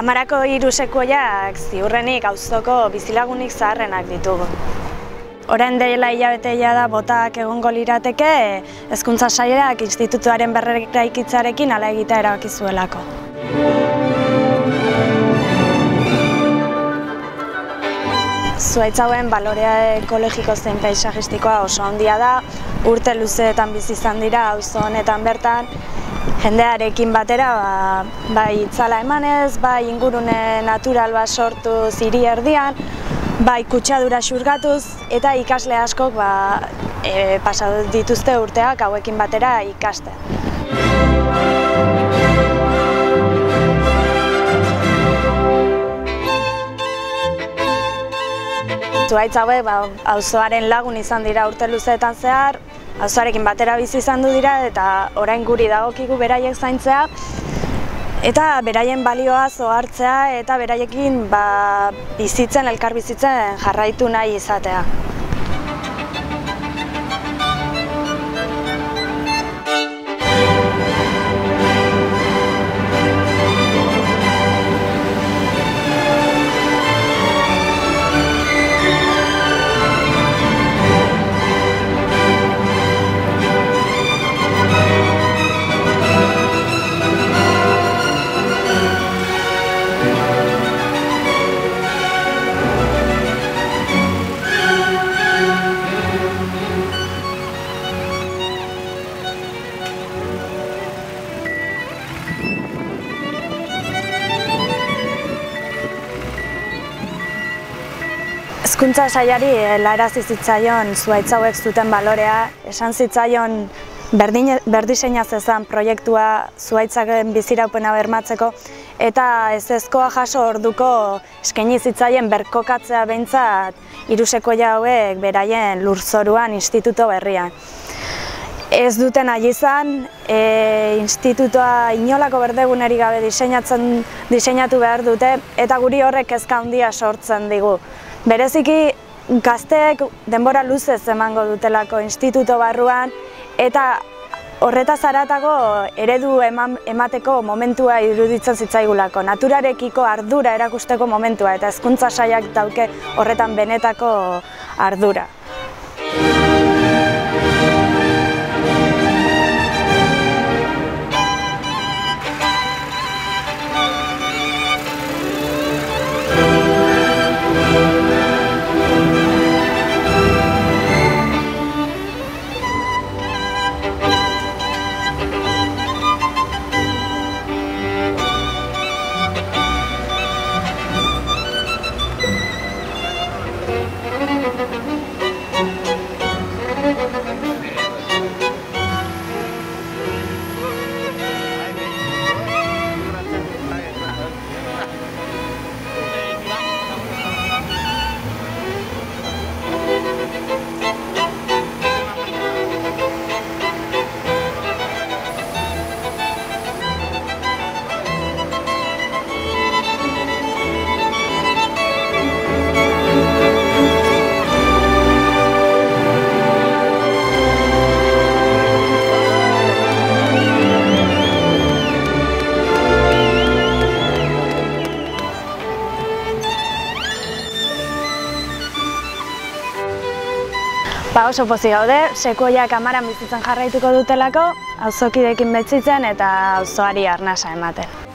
Amarako hiru sekuoiak ziurrenik auzoko bizilagunik zaharrenak ditugu. Orain dela hilabete da botak egongo lirateke, Hezkuntza Sailak institutuaren berreraikitzearekin hala egitea erabaki zuelako. Zuhaitz hauen balorea ekologiko zein paisajistikoa oso handia da, urte luzeetan bizi izan dira auzo honetan bertan, jendearekin batera bai itzala emanez, bai ingurune natural bat sortuz hiri erdian, bai kutsadura xurgatuz eta ikasle askok pasa dituzte urteak hauekin batera ikasten. Zuhaitz hauek auzoaren lagun izan dira urte luzeetan zehar, auzoarekin batera bizi izan dira eta orain guri dagokigu beraiek zaintzea eta beraien balioa ohartzea eta beraiekin bizitzen, elkar bizitzen jarraitu nahi izatea. Hezkuntza Sailari helarazi zitzaion zuhaitz hauek zuten balorea, esan zitzaion berdiseina zezan proiektua zuhaitzaken biziraupena bermatzeko eta ezezkoa jaso orduko eskaini zitzaien berkokatzea behintzat hiru sekuoia hauek beraien lurzoruan instituto berrian. Ez duten nahi izan, institutoa inolako berdegunerik gabe diseinatu behar dute eta guri horrek kezka handia sortzen digu. Bereziki gazteek denbora luzez emango dutelako instituto barruan eta horretaz haratago eredu emateko momentua iruditzen zitzaigulako, naturarekiko ardura erakusteko momentua eta Hezkuntza Sailak dauke horretan benetako ardura. Oso pozik gaude, sekuoiak amaran bizitzen jarraituko dutelako, auzokideekin betzitzen eta auzoari arnasa ematen.